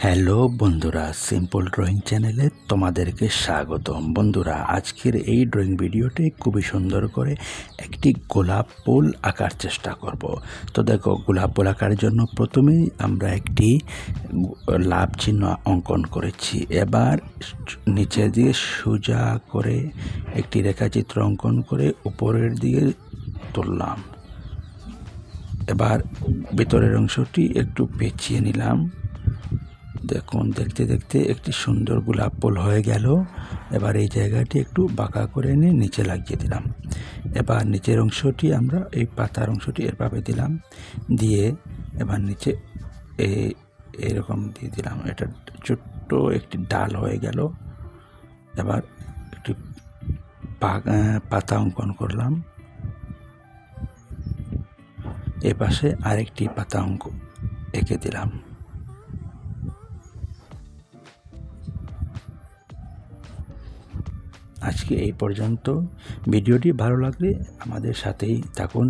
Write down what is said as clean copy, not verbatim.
Hello বন্ধুরা, simple drawing চ্যানেলে তোমাদেরকে স্বাগতম। বন্ধুরা, আজকের এই ড্রয়িং ভিডিওতে খুবই সুন্দর করে একটি গোলাপ ফুল আঁকার চেষ্টা করব। তো দেখো, গোলাপ ফুল আঁকার জন্য প্রথমেই আমরা একটি লাভ চিহ্ন অঙ্কন করেছি। এবার নিচে দিয়ে সোজা করে একটি রেখাচিত্র অঙ্কন করে উপরের দিকে তুললাম। এবার ভিতরের অংশটি একটু পেঁচিয়ে নিলাম। দেখুন, দেখতে দেখতে একটি সুন্দর গোলাপ ফুল হয়ে গেল। এবার এই জায়গাটি একটু বাঁকা করে নিয়ে নিচে লাগিয়ে দিলাম। এবার নিচের অংশটি আমরা এই পাতার অংশটি এভাবে দিলাম, দিয়ে এবার নিচে এরকম দিয়ে দিলাম। এটা ছোট্ট একটি ডাল হয়ে গেল। এবার একটি পাতা অঙ্কন করলাম। এ পাশে আরেকটি পাতা এঁকে দিলাম। আজকে এই পর্যন্ত। ভিডিওটি ভালো লাগলে আমাদের সাথেই থাকুন।